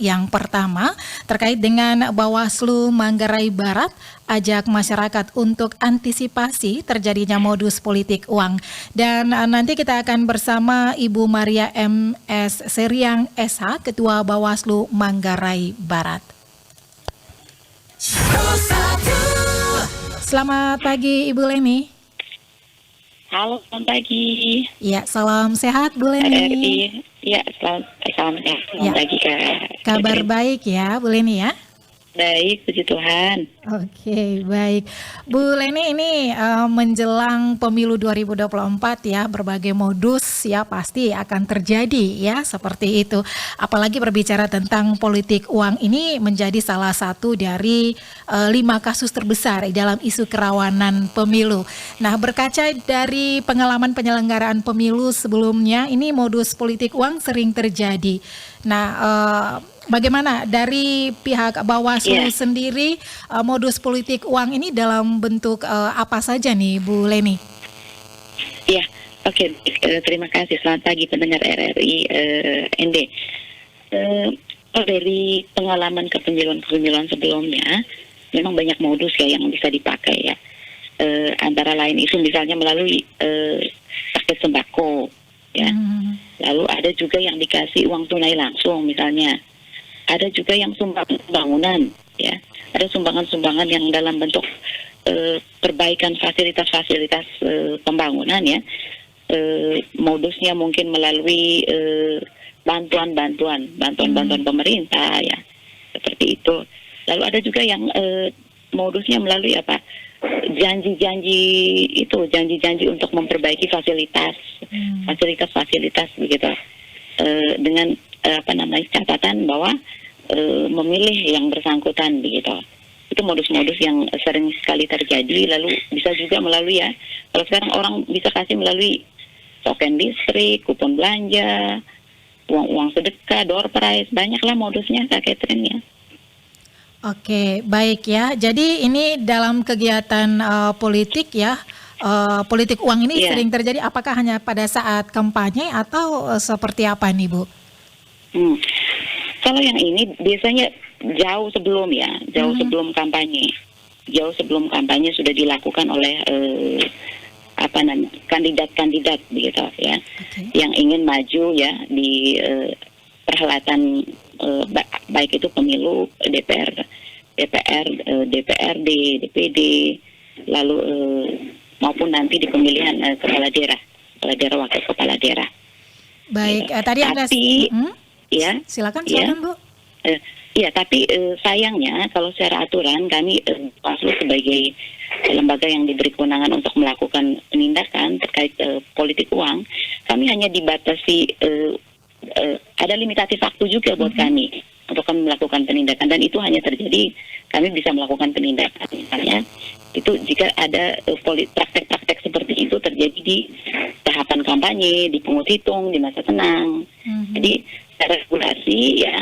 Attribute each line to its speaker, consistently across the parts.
Speaker 1: Yang pertama, terkait dengan Bawaslu Manggarai Barat, ajak masyarakat untuk antisipasi terjadinya modus politik uang. Dan nanti kita akan bersama Ibu Maria M.S. Seriang SH, Ketua Bawaslu Manggarai Barat. Selamat pagi Ibu Leni.
Speaker 2: Halo, selamat pagi.
Speaker 1: Ya, salam sehat Bu Leni.
Speaker 2: RRI. Ya, selamat pagi Kak.
Speaker 1: Kabar baik ya Bu Leni ya?
Speaker 2: Baik, puji Tuhan.
Speaker 1: Oke, baik. Bu Leni, ini menjelang pemilu 2024 ya, berbagai modus ya pasti akan terjadi ya, seperti itu. Apalagi berbicara tentang politik uang ini menjadi salah satu dari 5 kasus terbesar dalam isu kerawanan pemilu. Nah, berkaca dari pengalaman penyelenggaraan pemilu sebelumnya, ini modus politik uang sering terjadi. Nah, bagaimana dari pihak Bawaslu sendiri modus politik uang ini dalam bentuk apa saja nih Bu Leni?
Speaker 2: Ya, oke. Terima kasih. Selamat pagi pendengar RRI ND. Dari pengalaman kepemiluan sebelumnya, memang banyak modus ya yang bisa dipakai ya. Antara lain itu misalnya melalui paket sembako ya. Lalu ada juga yang dikasih uang tunai langsung misalnya. Ada juga yang sumbangan bangunan, ya. Ada sumbangan-sumbangan yang dalam bentuk perbaikan fasilitas-fasilitas pembangunan, ya. Modusnya mungkin melalui bantuan pemerintah, ya, seperti itu. Lalu ada juga yang modusnya melalui apa? Janji-janji untuk memperbaiki fasilitas begitu. Dengan catatan bahwa memilih yang bersangkutan begitu. Itu modus-modus yang sering sekali terjadi. Lalu bisa juga melalui ya, kalau sekarang orang bisa kasih melalui token listrik, kupon belanja, uang sedekah, door prize, banyaklah modusnya Kak Catherine ya.
Speaker 1: Oke, baik ya. Jadi ini dalam kegiatan politik ya, politik uang ini sering terjadi. Apakah hanya pada saat kampanye atau seperti apa nih Bu?
Speaker 2: Kalau yang ini biasanya jauh sebelum sebelum kampanye. Jauh sebelum kampanye sudah dilakukan oleh kandidat-kandidat begitu ya. Yang ingin maju ya di perhelatan baik itu pemilu DPR, DPRD, DPD, lalu maupun nanti di pemilihan kepala daerah, wakil kepala daerah.
Speaker 1: Baik, tadi Anda
Speaker 2: ya,
Speaker 1: silakan Bu.
Speaker 2: Tapi sayangnya kalau secara aturan kami Bawaslu sebagai lembaga yang diberi kewenangan untuk melakukan penindakan terkait politik uang, kami hanya dibatasi ada limitatif waktu juga buat kami untuk kami melakukan penindakan, dan itu hanya terjadi kami bisa melakukan penindakan misalnya itu jika ada praktek-praktek seperti itu terjadi di tahapan kampanye, di pungut hitung, di masa tenang. Jadi secara regulasi ya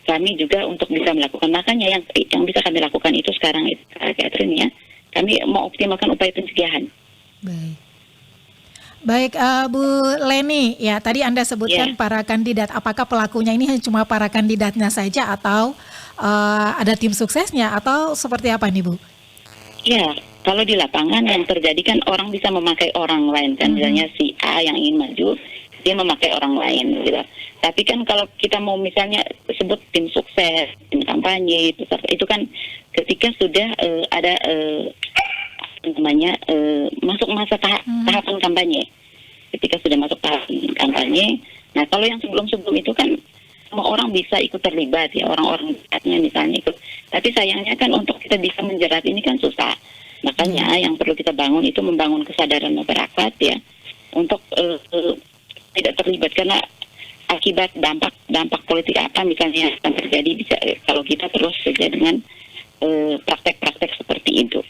Speaker 2: kami juga untuk bisa melakukan, makanya yang bisa kami lakukan itu sekarang itu Catherine ya, kami mau optimalkan upaya pencegahan.
Speaker 1: Baik, Bu Leni, ya tadi Anda sebutkan para kandidat. Apakah pelakunya ini cuma para kandidatnya saja atau ada tim suksesnya atau seperti apa nih Bu?
Speaker 2: Ya, kalau di lapangan yang terjadi kan orang bisa memakai orang lain kan, misalnya si A yang ingin maju, dia memakai orang lain gitu. Tapi kan kalau kita mau misalnya sebut tim sukses, tim kampanye, itu kan ketika sudah ada masuk masa tahapan kampanye. Ketika sudah masuk tahapan kampanye, nah kalau yang sebelum-sebelum itu kan semua orang bisa ikut terlibat ya, orang-orang dekatnya misalnya ikut. Tapi sayangnya kan untuk kita bisa menjerat ini kan susah. Makanya yang perlu kita bangun itu membangun kesadaran masyarakat ya untuk tidak terlibat, karena akibat dampak politik apa misalnya yang akan terjadi bisa kalau kita terus saja dengan praktek-praktek seperti itu.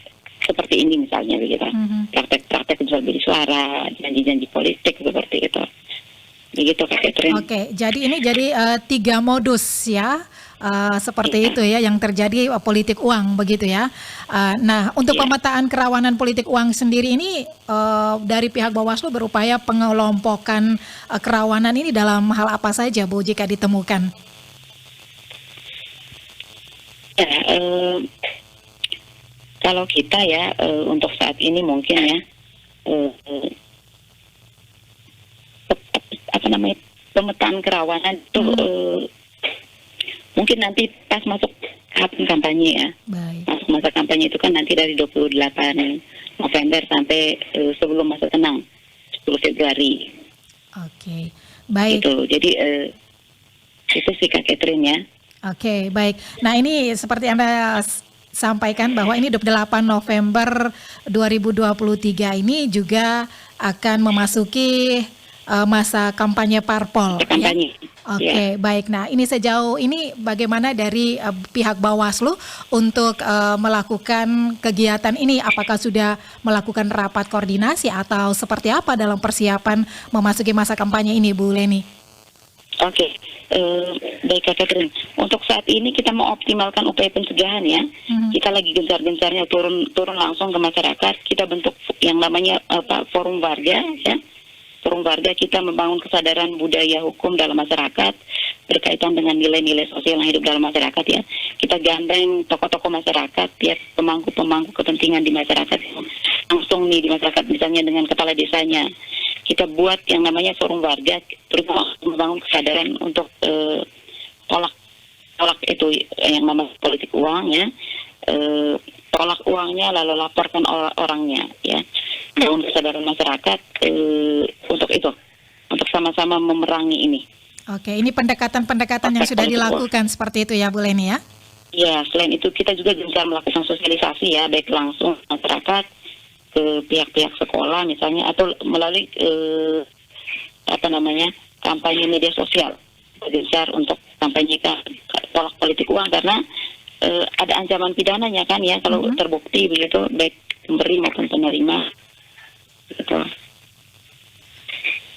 Speaker 2: Seperti ini misalnya begitu. Praktek-praktek jual beli suara, janji-janji politik seperti itu. Begitu Kak Catherine.
Speaker 1: Oke, jadi ini 3 modus ya. Seperti itu ya yang terjadi politik uang begitu ya. Nah, untuk pemetaan kerawanan politik uang sendiri ini dari pihak Bawaslu berupaya pengelompokan kerawanan ini dalam hal apa saja Bu jika ditemukan?
Speaker 2: Ya, kalau kita ya untuk saat ini mungkin ya eh, eh, apa namanya pemetaan kerawanan itu mungkin nanti pas masuk tahap kampanye ya.
Speaker 1: Baik.
Speaker 2: Masuk masa kampanye itu kan nanti dari 28 November sampai sebelum masa tenang 10 Februari.
Speaker 1: Oke. Baik.
Speaker 2: Gitu. Jadi itu sih Kak Catherine ya.
Speaker 1: Oke, baik. Nah, ini seperti Anda sampaikan bahwa ini 28 November 2023 ini juga akan memasuki masa kampanye parpol.
Speaker 2: Masa kampanye.
Speaker 1: Ya? Oke, baik. Nah, ini sejauh ini bagaimana dari pihak Bawaslu untuk melakukan kegiatan ini? Apakah sudah melakukan rapat koordinasi atau seperti apa dalam persiapan memasuki masa kampanye ini, Bu Leni?
Speaker 2: Oke, baik Kak Catherine. Untuk saat ini kita mau optimalkan upaya pencegahan ya. Kita lagi gencar-gencarnya turun langsung ke masyarakat. Kita bentuk yang namanya forum warga ya. Forum warga kita membangun kesadaran budaya hukum dalam masyarakat berkaitan dengan nilai-nilai sosial yang hidup dalam masyarakat ya. Kita gandeng tokoh-tokoh masyarakat ya, pemangku-pemangku kepentingan di masyarakat langsung nih di masyarakat, misalnya dengan kepala desanya. Kita buat yang namanya forum warga, terutama membangun kesadaran untuk tolak itu yang namanya politik uang ya. Tolak uangnya lalu laporkan orangnya ya. Membangun kesadaran masyarakat untuk itu, untuk sama-sama memerangi ini.
Speaker 1: Oke, ini pendekatan-pendekatan yang sudah dilakukan seperti itu ya Bu Leni ya?
Speaker 2: Ya, selain itu kita juga gencar melakukan sosialisasi ya, baik langsung masyarakat ke pihak-pihak sekolah misalnya, atau melalui kampanye media sosial. Gencar untuk kampanye tolak politik uang karena ada ancaman pidananya kan ya kalau terbukti begitu, baik pemberi maupun penerima. Betul.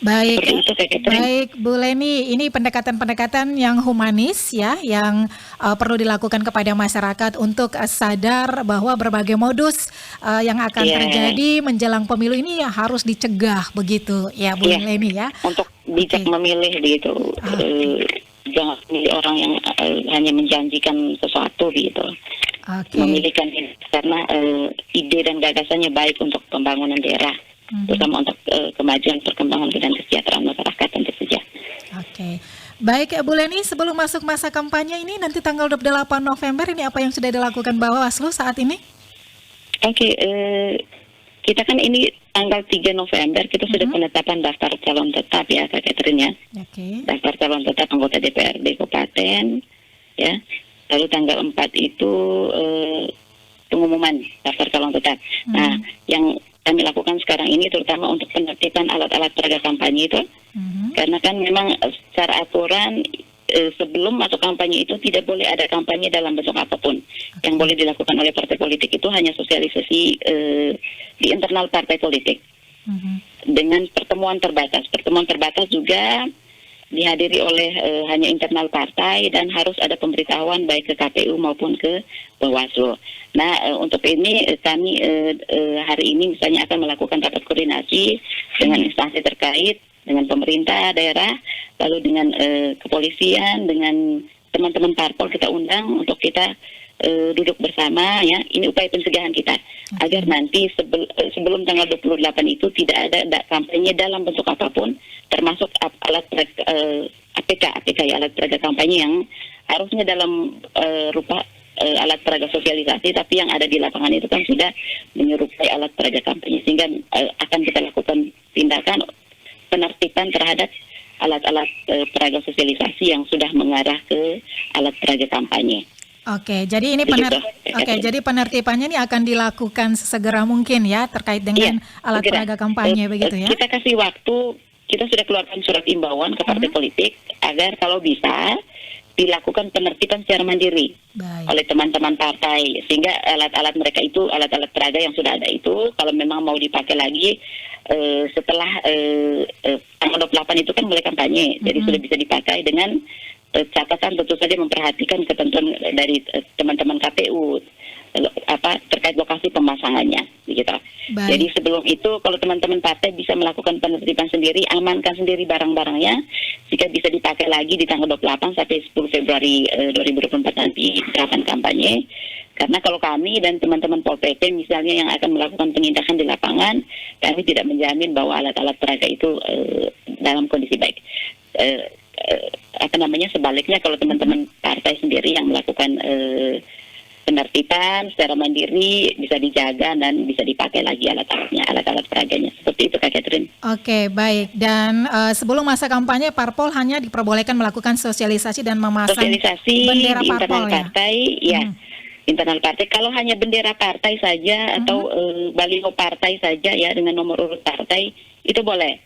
Speaker 1: Baik Bu Leni, ini pendekatan-pendekatan yang humanis ya, yang perlu dilakukan kepada masyarakat untuk sadar bahwa berbagai modus yang akan terjadi menjelang pemilu ini harus dicegah begitu ya Bu Leni ya.
Speaker 2: Untuk bijak memilih begitu, jangan memilih orang yang hanya menjanjikan sesuatu gitu. Memilihkan ini karena ide dan gagasannya baik untuk pembangunan daerah. Terutama untuk kemajuan, perkembangan dan kesejahteraan masyarakat tentu saja.
Speaker 1: Oke. Baik Bu Leni, sebelum masuk masa kampanye ini nanti tanggal 28 November ini apa yang sudah dilakukan Bawaslu saat ini?
Speaker 2: Oke, kita kan ini tanggal 3 November kita sudah penetapan daftar calon tetap ya Kak Catherine ya. Daftar calon tetap anggota DPRD Kabupaten ya. Lalu tanggal 4 itu pengumuman daftar calon tetap. Nah, yang kami lakukan sekarang ini terutama untuk penertiban alat-alat peraga kampanye itu, karena kan memang secara aturan sebelum masuk kampanye itu tidak boleh ada kampanye dalam bentuk apapun. Yang boleh dilakukan oleh partai politik itu hanya sosialisasi di internal partai politik dengan pertemuan terbatas. Pertemuan terbatas juga dihadiri oleh hanya internal partai dan harus ada pemberitahuan baik ke KPU maupun ke Bawaslu. Nah, untuk ini kami hari ini misalnya akan melakukan rapat koordinasi dengan instansi terkait, dengan pemerintah daerah, lalu dengan kepolisian, dengan teman-teman parpol kita undang untuk kita duduk bersama ya. Ini upaya pencegahan kita agar nanti sebelum tanggal 28 itu tidak ada kampanye dalam bentuk apapun, termasuk alat APK ya, alat peraga kampanye yang harusnya dalam rupa alat peraga sosialisasi, tapi yang ada di lapangan itu kan sudah menyerupai alat peraga kampanye, sehingga akan kita lakukan tindakan penertiban terhadap alat-alat peraga sosialisasi yang sudah mengarah ke alat peraga kampanye.
Speaker 1: Oke, jadi ini jadi penertibannya ini akan dilakukan sesegera mungkin ya terkait dengan alat peraga kampanye begitu ya.
Speaker 2: Kita kasih waktu, kita sudah keluarkan surat imbauan ke partai politik agar kalau bisa dilakukan penertiban secara mandiri oleh teman-teman partai, sehingga alat-alat mereka itu, alat-alat peraga yang sudah ada itu kalau memang mau dipakai lagi setelah tanggal 28 itu kan mulai kampanye, jadi sudah bisa dipakai dengan catatan tentu saja memperhatikan ketentuan dari teman-teman KPU, terkait lokasi pemasangannya, begitu.
Speaker 1: Baik.
Speaker 2: Jadi sebelum itu kalau teman-teman partai bisa melakukan penertiban sendiri, amankan sendiri barang-barangnya, jika bisa dipakai lagi di tanggal 28 sampai 10 Februari 2024 nanti tahapan kampanye. Karena kalau kami dan teman-teman Pol PP misalnya yang akan melakukan penindakan di lapangan, kami tidak menjamin bahwa alat-alat peraga itu dalam kondisi baik. Sebaliknya kalau teman-teman partai sendiri yang melakukan penertiban secara mandiri bisa dijaga dan bisa dipakai lagi alat-alat peraganya. Seperti itu Kak Catherine.
Speaker 1: Oke, baik. Dan sebelum masa kampanye, parpol hanya diperbolehkan melakukan sosialisasi dan memasang bendera
Speaker 2: di
Speaker 1: parpol
Speaker 2: internal partai, ya. Internal partai. Kalau hanya bendera partai saja atau baliho partai saja ya dengan nomor urut partai itu boleh.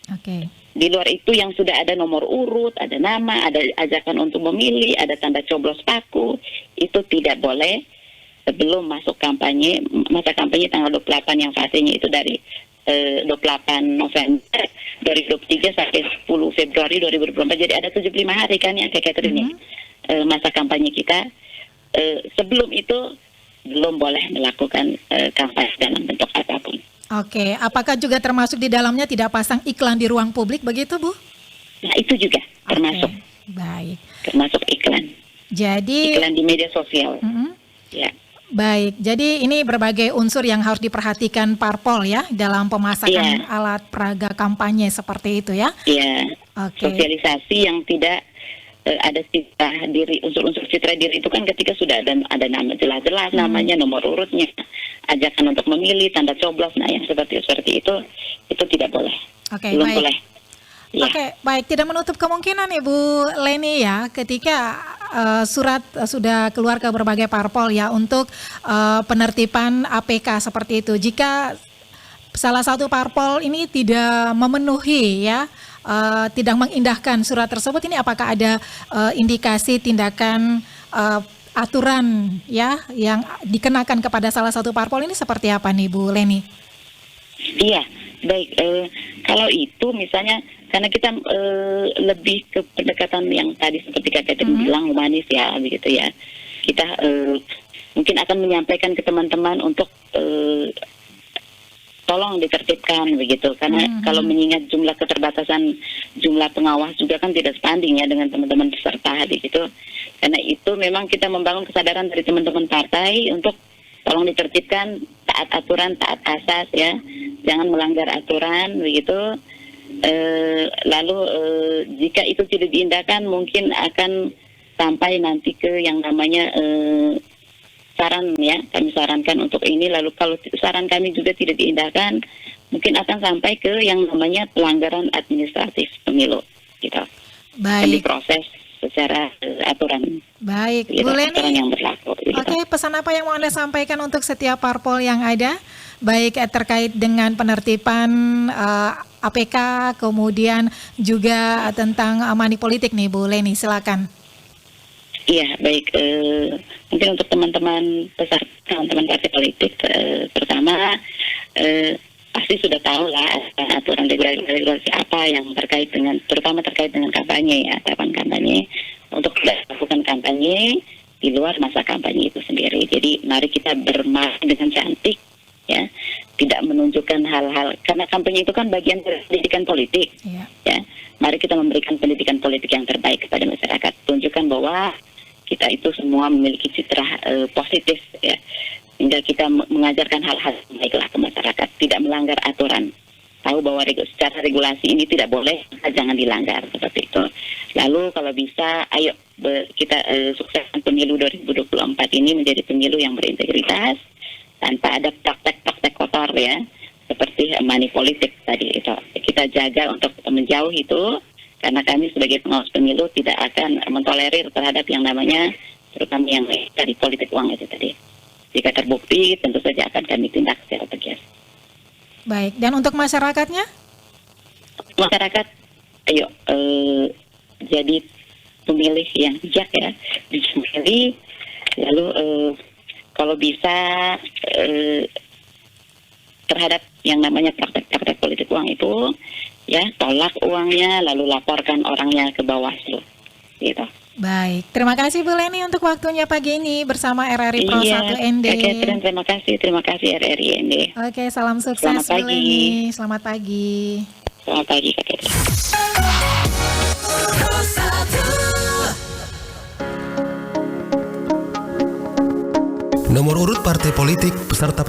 Speaker 1: Oke.
Speaker 2: Di luar itu yang sudah ada nomor urut, ada nama, ada ajakan untuk memilih, ada tanda coblos paku, itu tidak boleh sebelum masuk kampanye, masa kampanye tanggal 28 yang fasenya itu dari 28 November 2023 sampai 10 Februari 2024. Jadi ada 75 hari kan ya Kak Catherine, masa kampanye kita. Sebelum itu belum boleh melakukan kampanye dalam bentuk apapun.
Speaker 1: Oke, apakah juga termasuk di dalamnya tidak pasang iklan di ruang publik begitu, Bu?
Speaker 2: Nah, itu juga termasuk.
Speaker 1: Oke, baik.
Speaker 2: Termasuk iklan.
Speaker 1: Jadi
Speaker 2: iklan di media sosial. Ya.
Speaker 1: Baik, jadi ini berbagai unsur yang harus diperhatikan parpol ya dalam pemasakan alat peraga kampanye seperti itu ya.
Speaker 2: Iya.
Speaker 1: Oke.
Speaker 2: Sosialisasi yang tidak ada citra diri, unsur-unsur citra diri itu kan ketika sudah ada nama jelas-jelas namanya, nomor urutnya, ajakan untuk memilih, tanda coblos, nah yang seperti itu tidak boleh.
Speaker 1: Oke,
Speaker 2: belum
Speaker 1: baik.
Speaker 2: boleh. Ya.
Speaker 1: Oke, baik. Tidak menutup kemungkinan Ibu Leni ya, ketika surat sudah keluar ke berbagai parpol ya untuk penertiban APK seperti itu. Jika salah satu parpol ini tidak memenuhi ya, tidak mengindahkan surat tersebut, ini apakah ada indikasi tindakan aturan ya yang dikenakan kepada salah satu parpol ini seperti apa nih Bu Leni?
Speaker 2: Iya, baik. Kalau itu misalnya karena kita lebih ke pendekatan yang tadi seperti Kak Catherine bilang humanis ya, begitu ya. Kita mungkin akan menyampaikan ke teman-teman untuk tolong ditertibkan begitu, karena kalau mengingat jumlah keterbatasan jumlah pengawas juga kan tidak sebanding ya dengan teman-teman peserta begitu. Karena itu memang kita membangun kesadaran dari teman-teman partai untuk tolong ditertibkan, taat aturan, taat asas ya, jangan melanggar aturan begitu. Lalu jika itu tidak diindahkan mungkin akan sampai nanti ke yang namanya saran ya, kami sarankan untuk ini, lalu kalau saran kami juga tidak diindahkan mungkin akan sampai ke yang namanya pelanggaran administratif pemilu gitu.
Speaker 1: Baik.
Speaker 2: Dan diproses secara aturan.
Speaker 1: Baik,
Speaker 2: gitu,
Speaker 1: Bu Leni.
Speaker 2: Aturan yang berlaku. Gitu.
Speaker 1: Oke, pesan apa yang mau Anda sampaikan untuk setiap parpol yang ada, baik terkait dengan penertiban APK, kemudian juga tentang money politik nih, Bu Leni, silakan.
Speaker 2: Iya, baik. Mungkin untuk teman-teman peserta, teman-teman partai politik, pertama pasti sudah tahu lah aturan regulasi apa yang terkait dengan, terutama terkait dengan kampanye ya, tahapan kampanye, untuk tidak melakukan kampanye di luar masa kampanye itu sendiri. Jadi mari kita bermain dengan cantik ya, tidak menunjukkan hal-hal, karena kampanye itu kan bagian dari pendidikan politik ya. Mari kita memberikan pendidikan politik yang terbaik kepada masyarakat, tunjukkan bahwa kita itu semua memiliki citra positif ya, hingga kita mengajarkan hal-hal baiklah ke masyarakat, tidak melanggar aturan, tahu bahwa secara regulasi ini tidak boleh, jangan dilanggar seperti itu. Lalu kalau bisa ayo kita sukseskan pemilu 2024 ini menjadi pemilu yang berintegritas tanpa ada praktek-praktek kotor ya, seperti money politik tadi itu. Kita jaga untuk menjauhi itu, karena kami sebagai pengawas pemilu tidak akan mentolerir terhadap yang namanya, terutama yang dari politik uang itu tadi. Jika terbukti, tentu saja akan kami tindak secara tegas.
Speaker 1: Baik, dan untuk masyarakatnya?
Speaker 2: Masyarakat, ayo jadi pemilih yang bijak ya, memilih. Lalu kalau bisa terhadap yang namanya praktek-praktek politik uang itu, ya tolak uangnya, lalu laporkan orangnya ke Bawaslu, gitu.
Speaker 1: Baik, terima kasih Bu Leni untuk waktunya pagi ini bersama RRI Pro 1 ND.
Speaker 2: Kak Catherine, terima kasih RRI ND.
Speaker 1: Oke, salam sukses
Speaker 2: Selamat
Speaker 1: Bu
Speaker 2: pagi.
Speaker 1: Leni. Selamat pagi.
Speaker 2: Selamat pagi Kak Catherine.
Speaker 3: Nomor urut partai politik peserta